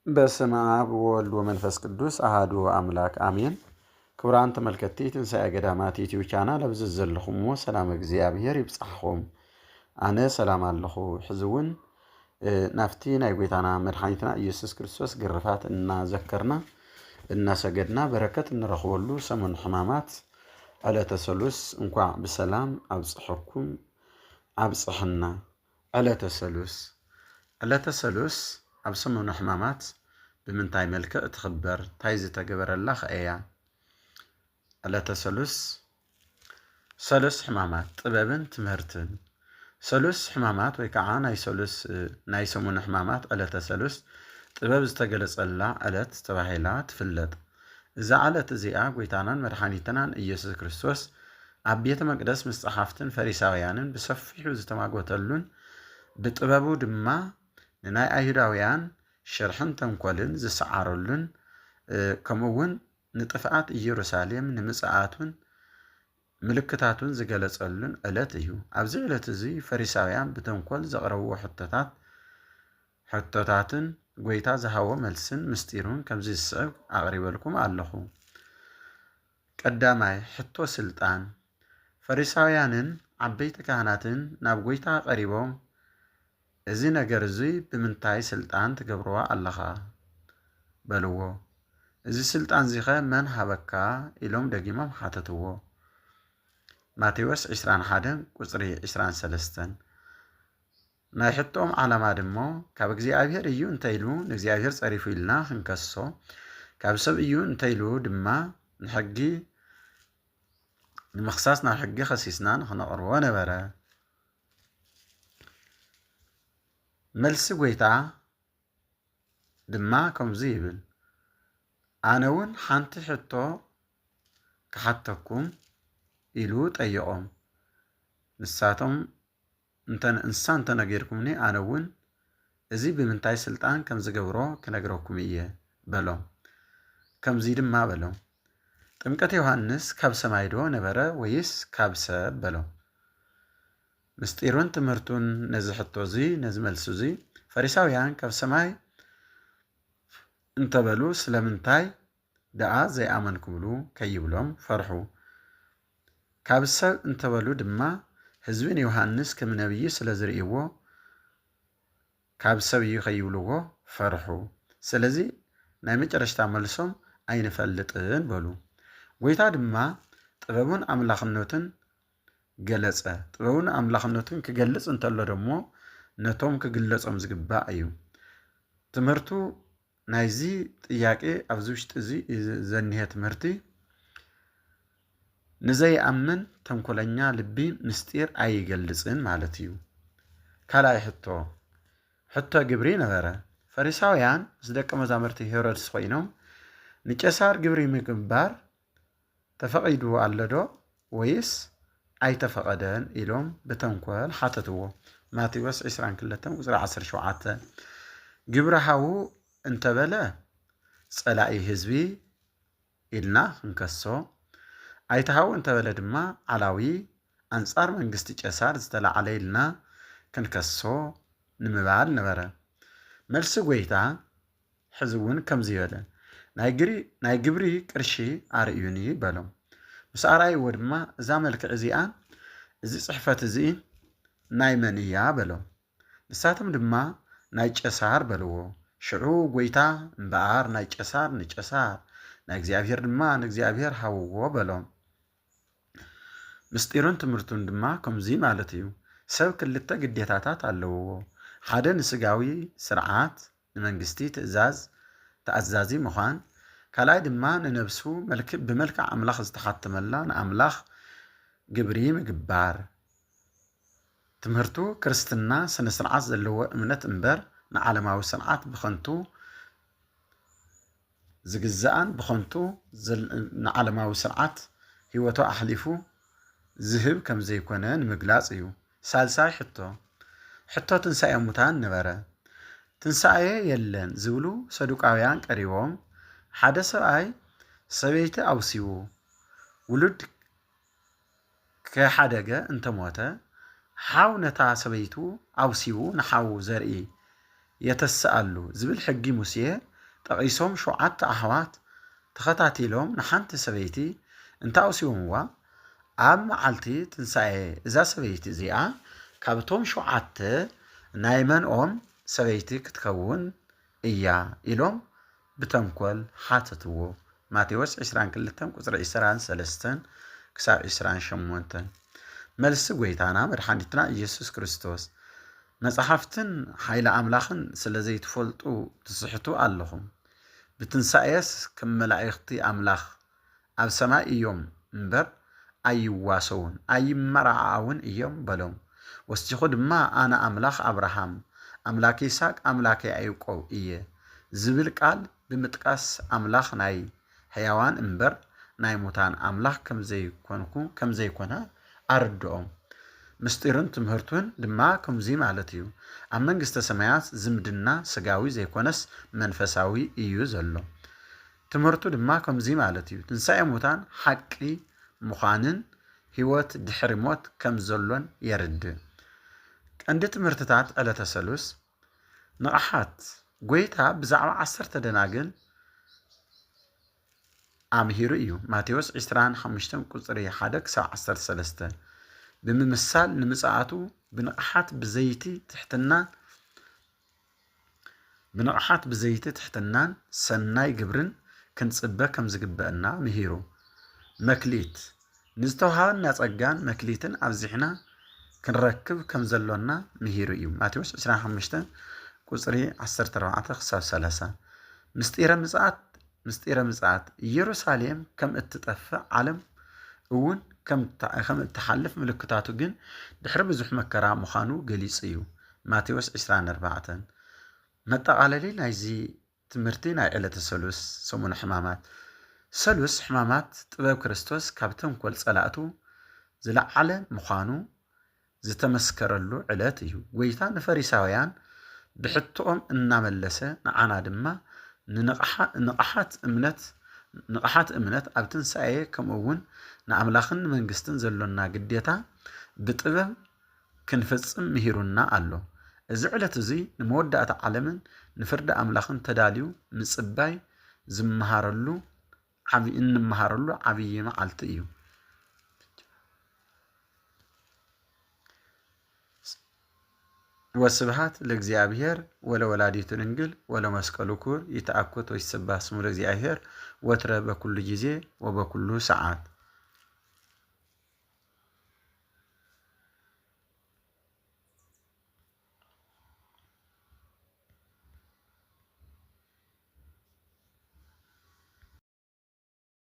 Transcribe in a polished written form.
በስመ አብ ወወልድ ወመንፈስ ቅዱስ አሐዱ አምላክ አሜን። ክቡራን ተመልከቲ ትንሣኤ ገዳማት ዩቲዩብ ቻናል ኣብዚ ዘለኹምዎ ሰላም እግዚአብሔር ይብፅሕኹም። ኣነ ሰላም ኣለኹ። ሕዚ እውን ናፍቲ ናይ ጎይታና መድሓኒትና ኢየሱስ ክርስቶስ ግርፋት እናዘከርና እናሰገድና በረከት እንረኽበሉ ሰሙን ሕማማት ዕለተ ሰሉስ እንኳዕ ብሰላም ኣብፅሐኩም ኣብፅሕና። ዕለተ ሰሉስ ኣብ ሰሙን ሕማማት ብምንታይ መልክዕ ትኽበር እንታይ ዝተገበረላ ኸእያ? ዕለተ ሰሉስ ሰሉስ ሕማማት ጥበብን ትምህርትን። ሰሉስ ሕማማት ወይ ከዓ ናይ ሰሙን ሕማማት ዕለተ ሰሉስ ጥበብ ዝተገለጸላ ዕለት ተባሂላ ትፍለጥ። እዛ ዕለት እዚኣ ጎይታናን መድሓኒትናን ኢየሱስ ክርስቶስ ኣብ ቤተ መቅደስ ምስ ጸሓፍትን ፈሪሳውያንን ብሰፊሑ ዝተማጎተሉን ብጥበቡ ድማ ንናይ ኣይሁዳውያን ሽርሕን ተንኮልን ዝሰዓረሉን ከምኡውን ንጥፍኣት ኢየሩሳሌም ንምጽኣቱን ምልክታቱን ዝገለጸሉን ዕለት እዩ። ኣብዚ ዕለት እዚ ፈሪሳውያን ብተንኮል ዘቕረብዎ ሕቶታትን ጎይታ ዝሃቦ መልስን ምስጢሩን ከምዚ ዝስዕብ ኣቕሪበልኩም ኣለኹ። ቀዳማይ ሕቶ ስልጣን። ፈሪሳውያንን ዓበይቲ ካህናትን ናብ ጎይታ ቀሪቦም እዚ ነገር እዚ ብምንታይ ስልጣን ትገብርዋ ኣለኻ በልዎ። እዚ ስልጣን ዚኸ መን ሃበካ ኢሎም ደጊሞም ሓተትዎ። ማቴዎስ 21 ቁፅሪ 23። ናይ ሕቶም ዓላማ ድሞ ካብ እግዚኣብሔር እዩ እንተኢሉ ንእግዚኣብሔር ፀሪፉ ኢልና ክንከሶ፣ ካብ ሰብ እዩ እንተኢሉ ድማ ንሕጊ ንምኽሳስ ናብ ሕጊ ኸሲስና ንኽነቕርቦ ነበረ። መልሲ ጎይታ ድማ ከምዚ ይብል፣ ኣነ እውን ሓንቲ ሕቶ ክሓተኩም ኢሉ ጠየቖም። ንሳቶም እንሳ እንተነገርኩምኒ ኣነ እውን እዚ ብምንታይ ስልጣን ከም ዝገብሮ ክነግረኩም እየ በሎም። ከምዚ ድማ በሎም፣ ጥምቀት ዮሃንስ ካብ ሰማይ ዶ ነበረ ወይስ ካብ ሰብ በሎም። ምስጢሩን ትምህርቱን ነዚ ሕቶ እዚ ነዚ መልሲ እዚ ፈሪሳውያን ካብ ሰማይ እንተበሉ ስለምንታይ ደኣ ዘይኣመንኩምሉ ከይብሎም ፈርሑ። ካብ ሰብ እንተበሉ ድማ ህዝቢ ንዮሃንስ ከም ነቢይ ስለ ዝርእይዎ ካብ ሰብ እዩ ከይብልዎ ፈርሑ። ስለዚ ናይ መጨረሽታ መልሶም ኣይንፈልጥን በሉ። ጎይታ ድማ ጥበቡን ኣምላኽነቱን ገለጸ። ጥበቡን ኣምላኽነቱን ክገልጽ እንተሎ ደሞ ነቶም ክግለጾም ዝግባእ እዩ። ትምህርቱ ናይዚ ጥያቄ ኣብዚ ውሽጢ እዚ ዘኒሄ ትምህርቲ ንዘይኣምን ተንኮለኛ ልቢ ምስጢር ኣይገልጽን ማለት እዩ። ካልኣይ ሕቶ ግብሪ ነበረ። ፈሪሳውያን ምስ ደቀ መዛሙርቲ ሄሮድስ ኮይኖም ንቄሳር ግብሪ ምግባር ተፈቒዱ ኣሎ ዶ ወይስ ኣይተፈቐደን ኢሎም ብተንኮል ሓተትዎ። ማቴዎስ 22 ቁፅሪ 17። ግብሪ ሃቡ እንተበለ ጸላኢ ህዝቢ ኢልና ክንከሶ፣ ኣይተሃቡ እንተበለ ድማ ዓላዊ ኣንጻር መንግስቲ ቄሳር ዝተላዓለ ኢልና ክንከሶ ንምባል ነበረ። መልሲ ጎይታ ሕዚ እውን ከምዚ ይበለ፣ ናይ ግብሪ ቅርሺ ኣርእዩኒ በሎም። ምስ ኣርኣይዎ ድማ እዛ መልክዕ እዚኣን እዚ ጽሕፈት እዚ ናይ መን እያ በሎም። ንሳቶም ድማ ናይ ቄሳር በልዎ። ሽዑ ጎይታ እምበኣር ናይ ቄሳር ንቄሳር ናይ እግዚኣብሔር ድማ ንእግዚኣብሔር ሃብዎ በሎም። ምስጢሩን ትምህርቱን ድማ ከምዚ ማለት እዩ። ሰብ ክልተ ግዴታታት ኣለውዎ። ሓደ ንስጋዊ ስርዓት ንመንግስቲ ተኣዛዚ ምዃን፣ ካልኣይ ድማ ንነብሱ ብመልክዕ ኣምላኽ ዝተሓተመላ ንኣምላኽ ግብሪ ምግባር። ትምህርቱ ክርስትና ስነ ስርዓት ዘለዎ እምነት እምበር ንዓለማዊ ስርዓት ብኸንቱ ዝግዛእን ብኸንቱ ንዓለማዊ ስርዓት ሂወቱ ኣሕሊፉ ዝህብ ከም ዘይኮነ ንምግላጽ እዩ። ሳልሳይ ሕቶ ትንሣኤ ሙታን ነበረ። ትንሣኤ የለን ዝብሉ ሰዱቃውያን ቀሪቦም ሓደ ሰብኣይ ሰበይቲ ኣውሲቡ ውሉድ ከሓደገ እንተሞተ ሓው ነታ ሰበይቱ ኣውሲቡ ንሓው ዘርኢ የተስኣሉ ዝብል ሕጊ ሙሴ ጠቂሶም 7 ኣሕዋት ተኸታቲሎም ንሓንቲ ሰበይቲ እንተኣውሲዎምዋ ኣብ መዓልቲ ትንሣኤ እዛ ሰበይቲ እዚኣ ካብቶም 7 ናይ መንኦም ሰበይቲ ክትከውን እያ ኢሎም ብተንኮል ሓተትዎ። ማቴዎስ 22 ቁፅሪ 23 ክሳብ 28 መልሲ ጎይታና መድሓኒትና ኢየሱስ ክርስቶስ መጽሓፍትን ሓይሊ ኣምላኽን ስለ ዘይትፈልጡ ትስሕቱ ኣለኹም። ብትንሣኤስ ከም መላእኽቲ ኣምላኽ ኣብ ሰማይ እዮም እምበር ኣይዋሰውን ኣይመራዓውን እዮም በሎም። ወስቲኹ ድማ ኣነ ኣምላኽ ኣብርሃም ኣምላክ ይስሐቅ ኣምላክ ያዕቆብ እየ ዝብል ቃል ብምጥቃስ ኣምላኽ ናይ ሕያዋን እምበር ናይ ሙታን ኣምላኽ ከም ዘይኮነ ኣርድኦም። ምስጢርን ትምህርቱን ድማ ከምዚ ማለት እዩ። ኣብ መንግስተ ሰማያት ዝምድና ስጋዊ ዘይኮነስ መንፈሳዊ እዩ ዘሎ። ትምህርቱ ድማ ከምዚ ማለት እዩ። ትንሣኤ ሙታን ሓቂ ምዃንን ህይወት ድሕሪ ሞት ከም ዘሎን የርድእ። ቀንዲ ትምህርትታት ዕለተ ሰሉስ ንቕሓት ጎይታ ብዛዕባ 10 ደናግል ኣምሂሩ እዩ። ማቴዎስ 25 ቁፅሪ 1 ክሳብ 13 ብምምሳል ንምጽኣቱ ብንቕሓት ብዘይቲ ትሕትናን ሰናይ ግብርን ክንጽበ ከም ዝግበአና ምሂሩ። መክሊት ንዝተውሃበና ጸጋን መክሊትን ኣብዚሕና ክንረክብ ከም ዘሎና ምሂሩ እዩ። ማቴዎስ 25 ቁፅሪ 14 ክሳብ 30 ምስጢረ ምጽኣት ኢየሩሳሌም ከም እትጠፍእ ዓለም እውን ከም እትሓልፍ ምልክታቱ ግን ድሕሪ ብዙሕ መከራ ምዃኑ ገሊጹ እዩ። ማቴዎስ 24 መጠቓለሊ ናይዚ ትምህርቲ ናይ ዕለተ ሰሉስ ሰሙነ ሕማማት ሰሉስ ሕማማት ጥበብ ክርስቶስ ካብ ተንኮል ጸላእቱ ዝለዓለ ምዃኑ ዝተመስከረሉ ዕለት እዩ። ጎይታ ንፈሪሳውያን ብሕቶኦም እናመለሰ ንዓና ድማ ንቕሓት እምነት ኣብ ትንሣኤ ከምኡውን ንኣምላኽን መንግስትን ዘሎና ግዴታ ብጥበብ ክንፍጽም ምሂሩና ኣሎ። እዚ ዕለት እዚ ንመወዳእታ ዓለምን ንፍርዲ ኣምላኽን ተዳልዩ ምጽባይ እንመሃረሉ ዓብይ መዓልቲ እዩ። ወስብሃት ለእግዚአብሔር ወለወላዲቱ ድንግል ወለመስቀሉ ክቡር ይትአኮት ወይትሰባህ ስሙ ለእግዚአብሔር ወትረ በኩሉ ጊዜ ወበኩሉ ሰዓት